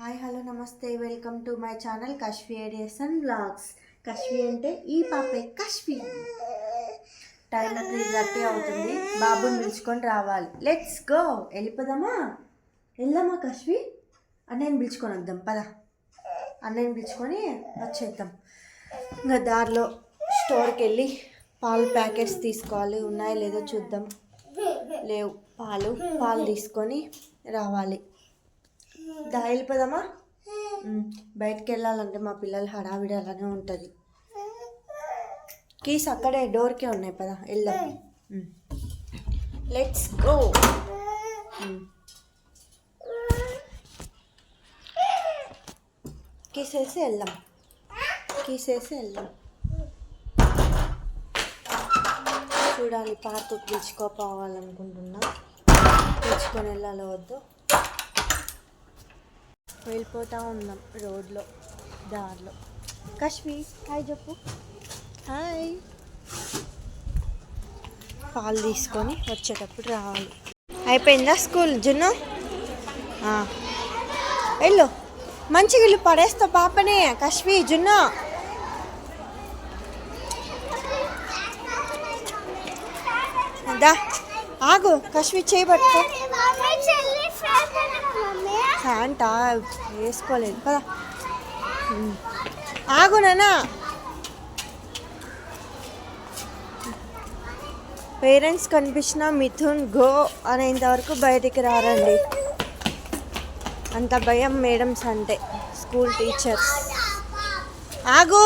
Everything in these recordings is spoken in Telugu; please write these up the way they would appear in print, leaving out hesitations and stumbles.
హాయ్ హలో నమస్తే welcome to my channel Kashvi ideas and blogs. Kashvi అంటే ఈ పాపే కశ్వి. టైం 3:30 అవుతుంది. బాబుని పిలుచుకొని రావాలి. Let's go. వెళ్ళిపోదామా? వెళ్దామా కశ్వి? అన్నయ్యని పిలుచుకొని వద్దాం పదా. అన్నయ్యని పిలుచుకొని వచ్చేద్దాం. ఇంకా దారిలో స్టోర్కి వెళ్ళి పాలు ప్యాకెట్స్ తీసుకోవాలి. ఉన్నాయో లేదో చూద్దాం. లేవు పాలు తీసుకొని రావాలి. వెళ్ళిపోదామా? బయటికి వెళ్ళాలంటే మా పిల్లలు హడావిడి అలానే ఉంటుంది. కీస్ అక్కడే డోర్కే ఉన్నాయి పదా, వెళ్దాం. Let's go. కీసేసి వెళ్దాం. చూడాలి, పార్కుకి పిలుచుకోపోవాలనుకుంటున్నా. పిలుచుకొని వెళ్ళాలో వద్దు. వెళ్ళిపోతూ ఉన్నాం రోడ్లో, దారిలో. కశ్మి హాయ్ చెప్పు. హాయ్. పాలు తీసుకొని వచ్చేటప్పుడు రావాలి. అయిపోయిందా స్కూల్ జున్ను? వెళ్ళు, మంచిగా ఇల్లు పడేస్తా పాపనే. కశ్మి జున్ను దా, ఆగు. కశ్మి చేయబట్టుకో. ఫ్యాంటా వేసుకోలేదు కదా. ఆగు నాన్న. పేరెంట్స్ కనిపించిన మిథున్ గో అనేంత వరకు బయటికి రారండి. అంత భయం మేడమ్స్ అంటే, స్కూల్ టీచర్స్. ఆగు.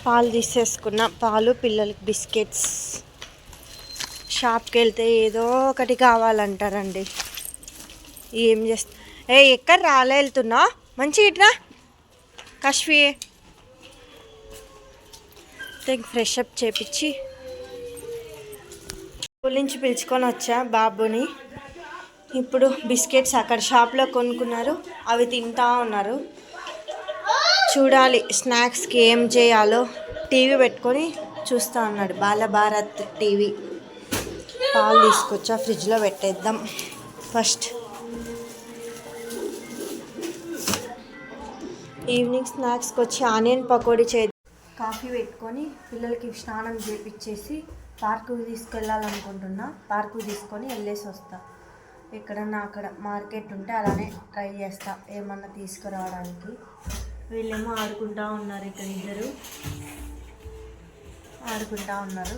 పాలు తీసేసుకున్నా. పాలు, పిల్లలకి బిస్కెట్స్. షాప్కి వెళ్తే ఏదో ఒకటి కావాలంటారండి. ఏం చేస్తా? ఎక్కడ వెళ్తున్నా? మంచిగా ఇట్రా కశ్వి. ఫ్రెష్ అప్ చేపించి స్కూల్ నుంచి పిలుచుకొని వచ్చా బాబుని. ఇప్పుడు బిస్కెట్స్ అక్కడ షాప్లో కొనుక్కున్నారు, అవి తింటా ఉన్నారు. చూడాలి స్నాక్స్కి ఏం చేయాలో. టీవీ పెట్టుకొని చూస్తూ ఉన్నాడు, బాలభారత్ టీవీ. పాలు తీసుకొచ్చా, ఫ్రిడ్జ్లో పెట్టేద్దాం ఫస్ట్. ఈవినింగ్ స్నాక్స్కి వచ్చి ఆనియన్ పకోడీ చేద్దాం. కాఫీ పెట్టుకొని పిల్లలకి స్నానం చేపించేసి పార్కుకి తీసుకెళ్ళాలనుకుంటున్నా. పార్కుకి తీసుకొని వెళ్ళేసి వస్తా. ఎక్కడన్నా అక్కడ మార్కెట్ ఉంటే అలానే ట్రై చేస్తా ఏమన్నా తీసుకురావడానికి. వీళ్ళేమో ఆడుకుంటూ ఉన్నారు. ఇక్కడ ఇద్దరు ఆడుకుంటూ ఉన్నారు.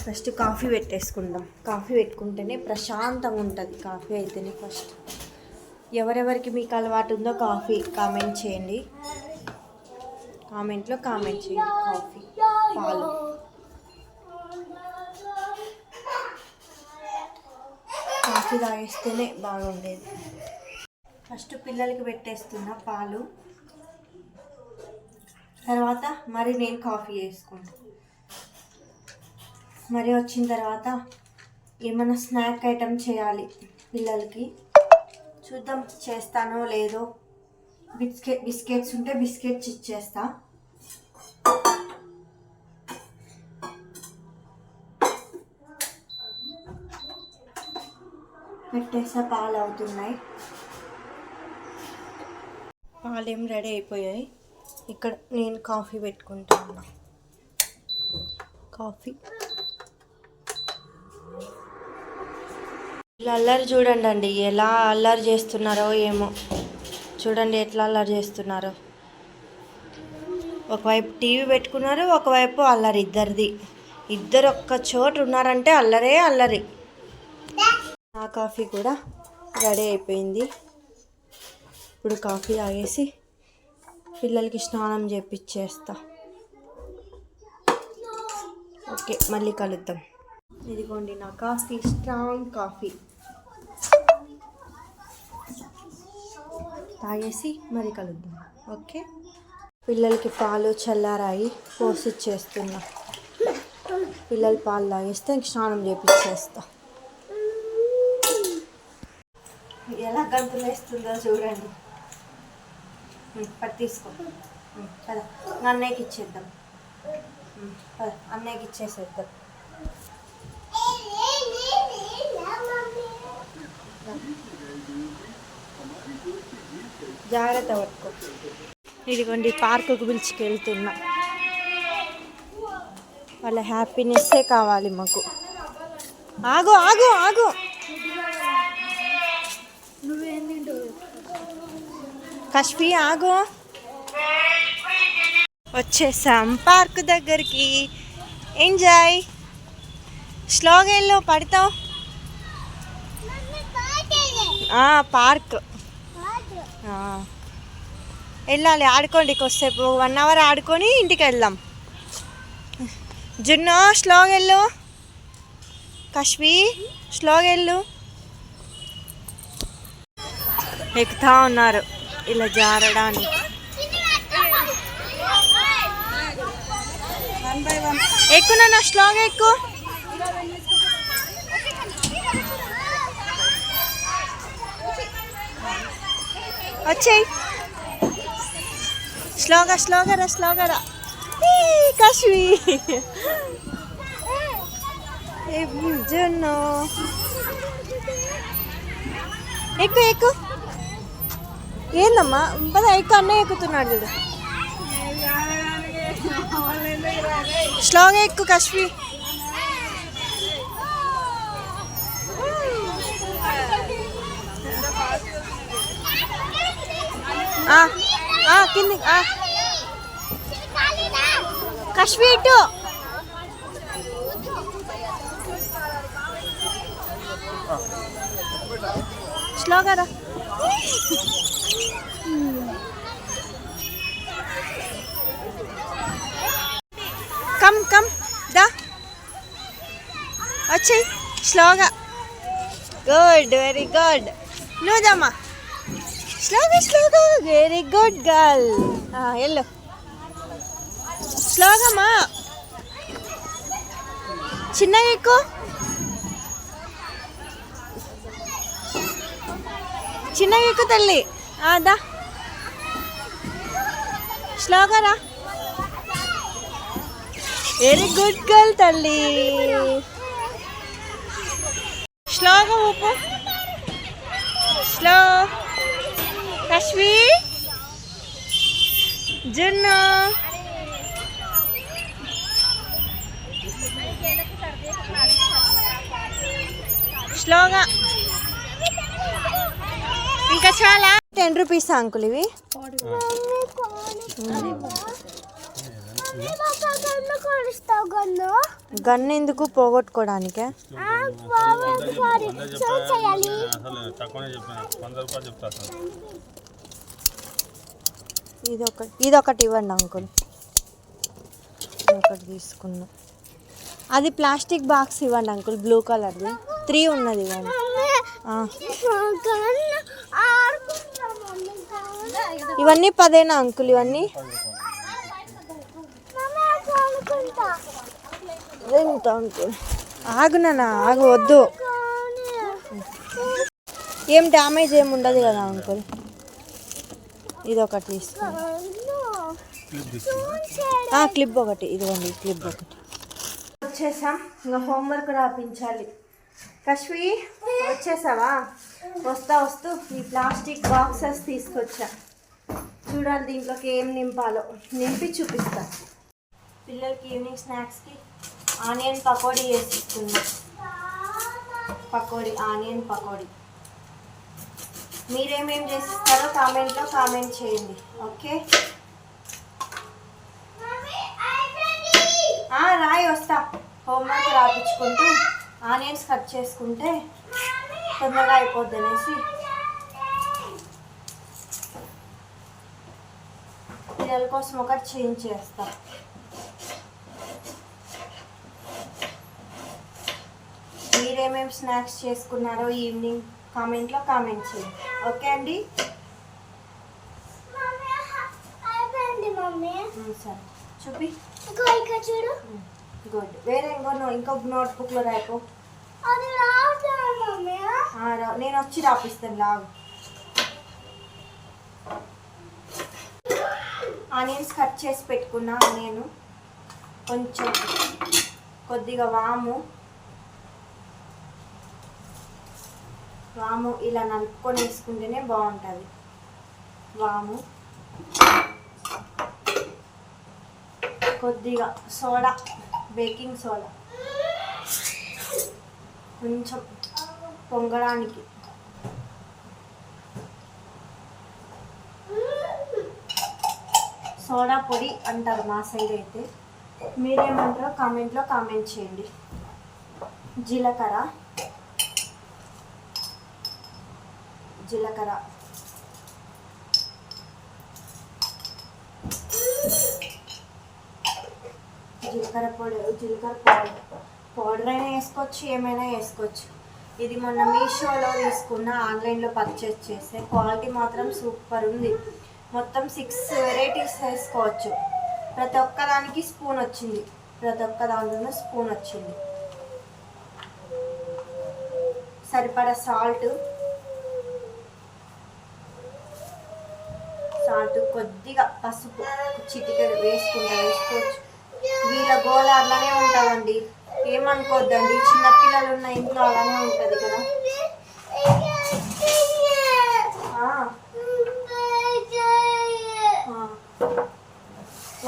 ఫస్ట్ కాఫీ పెట్టేసుకుందాం. కాఫీ పెట్టుకుంటేనే ప్రశాంతంగా ఉంటుంది. కాఫీ అయితేనే ఫస్ట్. ఎవరెవరికి మీకు అలవాటు ఉందో కాఫీ కామెంట్ చేయండి. కామెంట్లో కామెంట్ చేయండి. కాఫీ, పాలు. కాఫీ తాగేస్తేనే బాగుండేది. ఫస్ట్ పిల్లలకి పెట్టేస్తున్నా పాలు. తర్వాత మరి నేను కాఫీ చేసుకుంటాను. మరి వచ్చిన తర్వాత ఏమైనా స్నాక్ ఐటెం చేయాలి పిల్లలకి. చూద్దాం చేస్తానో లేదో. బిస్కెట్స్ ఉంటే బిస్కెట్స్ ఇచ్చేస్తా. పెట్టేసా. పాలు అవుతున్నాయి. పాలు ఏం రెడీ అయిపోయాయి. ఇక్కడ నేను కాఫీ పెట్టుకుంటా ఉన్నా. కాఫీ. ఇలా అల్లరి చూడండి ఎలా అల్లరి చేస్తున్నారో ఏమో. చూడండి ఎట్లా అల్లరి చేస్తున్నారో. ఒకవైపు టీవీ పెట్టుకున్నారు, ఒకవైపు అల్లరి. ఇద్దరు ఒక్క చోటు ఉన్నారంటే అల్లరే అల్లరి. నా కాఫీ కూడా రెడీ అయిపోయింది. ఇప్పుడు కాఫీ తాగేసి పిల్లలకి స్నానం చేపిచ్చేస్తా. ఓకే, మళ్ళీ కలుద్దాం. ఇదిగోండి నా కాఫీ, స్ట్రాంగ్ కాఫీ. తాగేసి మరి కలుద్దాం. ఓకే. పిల్లలకి పాలు చల్లారాయి, పోసిచ్చేస్తున్నా. పిల్లలు పాలు తాగేస్తే ఇంక స్నానం చేపిచ్చేస్తా. ఎలా గంతులు వేస్తుందో చూడండి. పట్టు తీసుకో కదా. అన్నయ్యకి ఇచ్చేద్దాం. అన్నయ్యకి ఇచ్చేసేద్దాం. జాగ్రత్త పట్టుకో. ఇదిగోండి పార్కుకు పిలుచుకెళ్తున్నా. వాళ్ళ హ్యాపీనెస్సే కావాలి మాకు. ఆగు ఆగు ఆగు. కష్పి ఆగు. వచ్చేసాం పార్క్ దగ్గరికి. ఎంజాయ్. స్లోగా వెళ్ళు, పడతావు. పార్క్ వెళ్ళాలి. ఆడుకోండి కొద్దిసేపు, 1 అవర్ ఆడుకొని ఇంటికి వెళ్దాం. జున్ను స్లోగా వెళ్ళు. కష్వి స్లోగా వెళ్ళు. ఎక్కుతా ఉన్నారు ఇలా జారడానికి. ఎక్కువ నాన్న, స్లోగా ఎక్కువ. వచ్చేయి. స్లోగా స్లోగా రా, స్లోగా రా. కష్వి జున్ను ఎక్కువ ఎక్కువ. ఏందమ్మా పద, ఎక్కువ. అన్నయ్య ఎక్కుతున్నాడు చూడు. స్లోగా ఎక్కువ కష్వి. కింది కష్వి ఇటు. స్లోగా రా. కమ్ కమ్ దా, వచ్చేయి స్లోగా. Good, very good. నువ్వుదమ్మా స్లోగా స్లోగా. Very good girl. వెళ్ళు స్లోగా మా. చిన్నగా ఎక్కువ. చిన్నగా ఎక్కువ తల్లి. దా స్లోగా రా. వెరీ గుడ్ గర్ల్ తల్లి. స్లోగా ఊపు. స్లో. కష్వి జున్ను స్లోగా. ఇంకా చాలా. 10 రూపీస్ అంకుల్ ఇవి. గన్ను ఎందుకు? పోగొట్టుకోవడానికే. ఇదొకటి ఇవ్వండి అంకుల్. ఒకటి తీసుకున్నా. అది ప్లాస్టిక్ బాక్స్ ఇవ్వండి అంకుల్, బ్లూ కలర్ది. 3 ఉన్నది ఇవ్వండి. ఇవన్నీ 10 అంకుల్. ఇవన్నీ ఎంత అంకుల్? ఆగునా, ఆగు, వద్దు. ఏం డ్యామేజ్ ఏమి ఉండదు కదా అంకుల్. ఇది ఒకటి తీసుకో. క్లిప్ ఒకటి ఇదిగోండి, క్లిప్ ఒకటి. వచ్చేసాం. ఇంకా హోంవర్క్ రాపించాలి. కష్వి వచ్చేసావా? వస్తూ ఈ ప్లాస్టిక్ బాక్సెస్ తీసుకొచ్చా. చూడాలి దీంట్లోకి ఏం నింపాలో. నింపి చూపిస్తా. పిల్లలకి ఈవినింగ్ స్నాక్స్కి ఆనియన్ పకోడీ వేసిస్తున్నా. ఆనియన్ పకోడీ. మీరేమేం చేసిస్తారో కామెంట్లో కామెంట్ చేయండి. ఓకే, రాయి వస్తా. హోంవర్క్ రాపించుకుంటూ ఆనియన్స్ కట్ చేసుకుంటే తొందరగా అయిపోద్ది అనేసి పిల్లల కోసం ఒకటి చేంజ్ చేస్తా. మీరేమేమి స్నాక్స్ చేసుకున్నారో ఈవినింగ్ కామెంట్లో కామెంట్ చేయండి. ఓకే అండి, సరే చూపి. చూడు. గుడ్. వేరే ఇంకో నోట్బుక్లో రాయకు. నేను వచ్చి రాపిస్తాను. లాగు. ఆనియన్స్ కట్ చేసి పెట్టుకున్నా. నేను కొంచెం కొద్దిగా వాము ఇలా నలుపుకొని వేసుకుంటేనే బాగుంటుంది. వాము, కొద్దిగా సోడా, బేకింగ్ సోడా కొంచెం పొంగడానికి, సోడా పొడి అంటారు మా సైడ్ అయితే, మీరేమంటారో కామెంట్లో కామెంట్ చేయండి. జీలకర్ర జీలకర్ర పౌడర్ అయినా వేసుకోవచ్చు, ఏమైనా వేసుకోవచ్చు. ఇది మొన్న మీషోలో తీసుకున్న, ఆన్లైన్లో పర్చేస్ చేస్తే క్వాలిటీ మాత్రం సూపర్ ఉంది. మొత్తం 6 వెరైటీస్ వేసుకోవచ్చు. ప్రతి ఒక్కదానికి స్పూన్ వచ్చింది, ప్రతి ఒక్క దాంట్లోనూ స్పూన్ వచ్చింది. సరిపడా సాల్ట్, కొద్దిగా పసుపు చిటికెడు వేసుకోవచ్చు. వీళ్ళ గోల అలానే ఉంటుందండి, ఏమనుకోద్దండి. చిన్నపిల్లలు ఉన్న ఇంట్లో అలానే ఉంటుంది కదా.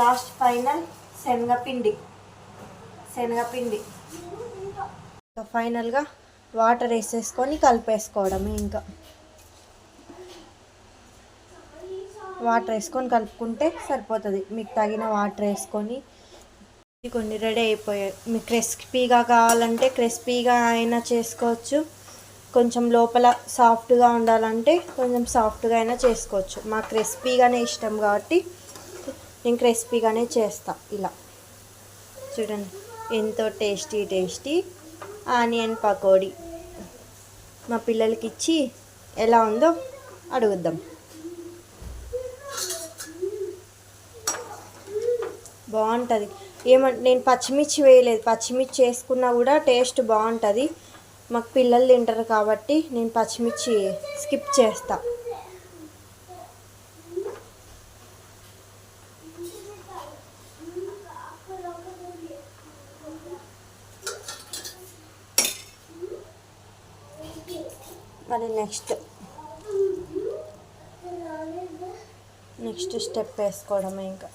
లాస్ట్ ఫైనల్ శనగపిండి. ఫైనల్గా వాటర్ వేసేసుకొని కలిపేసుకోవడమే. ఇంకా వాటర్ వేసుకొని కలుపుకుంటే సరిపోతుంది. మీకు తగిన వాటర్ వేసుకొని కొన్ని రెడీ అయిపోయాయి. మీకు క్రిస్పీగా కావాలంటే క్రిస్పీగా అయినా చేసుకోవచ్చు, కొంచెం లోపల సాఫ్ట్గా ఉండాలంటే కొంచెం సాఫ్ట్గా అయినా చేసుకోవచ్చు. మాకు క్రిస్పీగానే ఇష్టం కాబట్టి నేను క్రిస్పీగానే చేస్తా. ఇలా చూడండి, ఎంతో టేస్టీ ఆనియన్ పకోడీ మా పిల్లలకి ఇచ్చి ఎలా ఉందో అడుగుద్దాం. బాగుంటుంది. నేను పచ్చిమిర్చి వేయలేదు, పచ్చిమిర్చి వేసుకున్నా కూడా టేస్ట్ బాగుంటుంది. మాకు పిల్లలు తింటారు కాబట్టి నేను పచ్చిమిర్చి స్కిప్ చేస్తా. మరి నెక్స్ట్ స్టెప్ వేసుకోవడమే. ఇంకా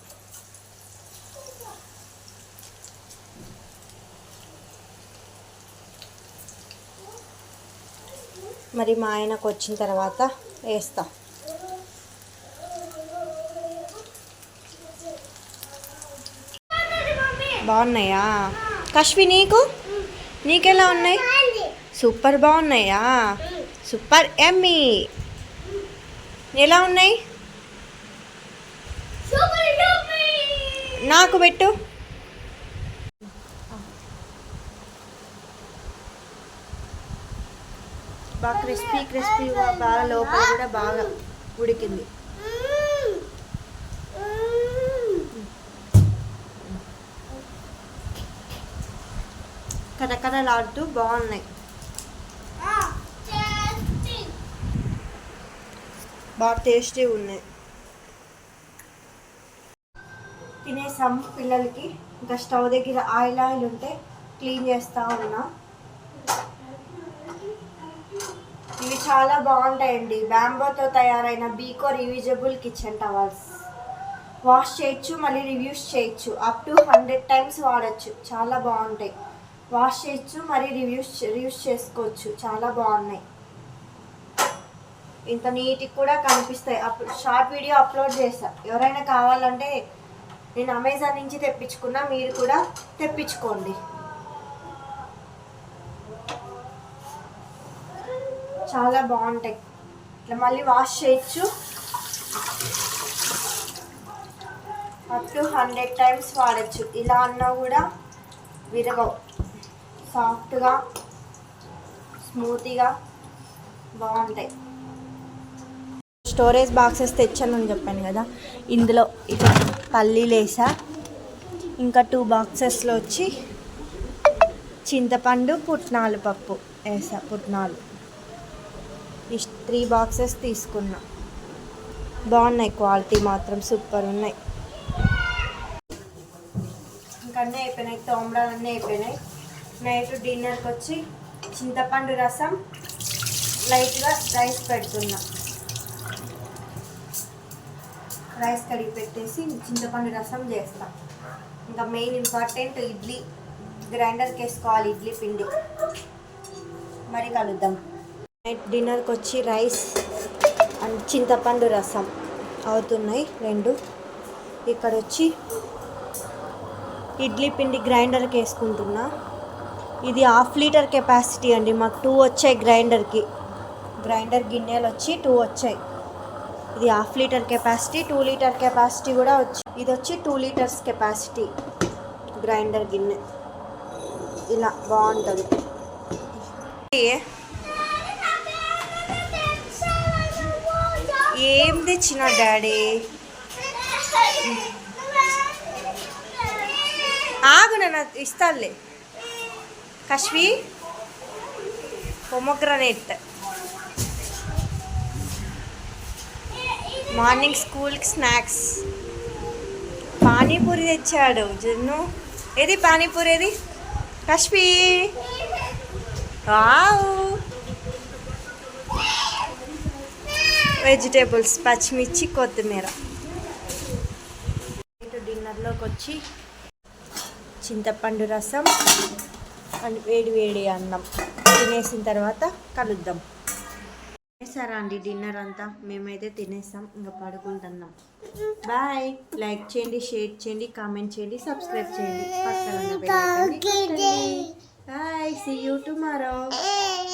మరి మా ఆయనకు వచ్చిన తర్వాత వేస్తా. బాగున్నాయా కశ్వి? నీకెలా ఉన్నాయి? సూపర్ బాగున్నాయా? Super Emmy. ఎలా ఉన్నాయి? నాకు పెట్టు. బాగా క్రిస్పీగా, బాగా లోపల కూడా బాగా ఉడికింది. కరకరలాడుతూ బాగున్నాయి. బాగా టేస్టీ ఉన్నాయి. తినేసాము పిల్లలకి. ఇంకా స్టవ్ దగ్గర ఆయిల్ ఉంటే క్లీన్ చేస్తూ ఉన్నా. ఇవి చాలా బాగుంటాయండి. బ్యాంబోతో తయారైన బీకో రీయూజబుల్ కిచెన్ టవల్స్. వాష్ చేయొచ్చు, మళ్ళీ రివ్యూస్ చేయొచ్చు. అప్ టు 100 times వాడచ్చు. చాలా బాగుంటాయి. వాష్ చేయొచ్చు, మరి రివ్యూస్ చేసుకోవచ్చు. చాలా బాగున్నాయి. ఇంత నీట్గా కూడా కనిపిస్తాయి. అప్పుడు షార్ట్ వీడియో అప్లోడ్ చేస్తా. ఎవరైనా కావాలంటే నేను అమెజాన్ నుంచి తెప్పించుకున్నా, మీరు కూడా తెప్పించుకోండి. చాలా బాగుంటాయి. ఇట్లా మళ్ళీ వాష్ చేయొచ్చు. అప్ టు 100 times వాడచ్చు. ఇలా అన్నా కూడా విరగవు. సాఫ్ట్గా, స్మూత్గా బాగుంటాయి. స్టోరేజ్ బాక్సెస్ తెచ్చానని చెప్పాను కదా, ఇందులో ఇట్లా పల్లీలు వేసా. ఇంకా 2 బాక్సెస్లో వచ్చి చింతపండు, పుట్నాలు పప్పు వేసా. పుట్నాలు 3 బాక్సెస్ తీసుకున్నా. బాగున్నాయి, క్వాలిటీ మాత్రం సూపర్ ఉన్నాయి. ఇంకా అన్నీ అయిపోయినాయి, తోమడాలు అన్నీ అయిపోయినాయి. నైట్ డిన్నర్కి వచ్చి చింతపండు రసం, లైట్గా రైస్ పెడుతున్నా. రైస్ కడిగి పెట్టేసి చింతపండు రసం చేస్తాం. ఇంకా మెయిన్ ఇంపార్టెంట్ ఇడ్లీ గ్రైండర్కి వేసుకోవాలి ఇడ్లీ పిండి. మరి కలుద్దాం. నైట్ డిన్నర్కి వచ్చి రైస్ అండ్ చింతపండు రసం అవుతున్నాయి రెండు. ఇక్కడ వచ్చి ఇడ్లీ పిండి గ్రైండర్కి వేసుకుంటున్నా. ఇది 1/2 లీటర్ కెపాసిటీ అండి. మాకు 2 వచ్చాయి గ్రైండర్కి. గ్రైండర్ గిన్నెలు వచ్చి 2 వచ్చాయి. ఇది 1/2 లీటర్ కెపాసిటీ, 2 లీటర్ కెపాసిటీ కూడా వచ్చి. ఇది వచ్చి 2 లీటర్స్ కెపాసిటీ గ్రైండర్ గిన్నె. ఇలా బాగుంటుంది. ఏం తెచ్చినా డాడీ? ఆగు నన్ను ఇస్తానులే. కశ్వి పొమోగ్రనేట్. మార్నింగ్ స్కూల్కి స్నాక్స్ పానీపూరి తెచ్చాడు జున్ను. ఏది పానీపూరి ఏది కశ్వి? వావ్. వెజిటేబుల్స్ పచ్చిమిర్చి కొత్తిమీర. డిన్నర్లోకి వచ్చి చింతపండు రసం అండ్ వేడి వేడి అన్నం. తినేసిన తర్వాత కలుద్దాం. తినేసారా అండి డిన్నర్ అంతా? మేమైతే తినేసాం, ఇంకా పడుకుంటున్నాం. బాయ్. లైక్ చేయండి, షేర్ చేయండి, కామెంట్ చేయండి, సబ్స్క్రైబ్ చేయండి. పక్కన ఉన్న బెల్ ఐకాన్ని కొట్టండి. బాయ్. See you tomorrow.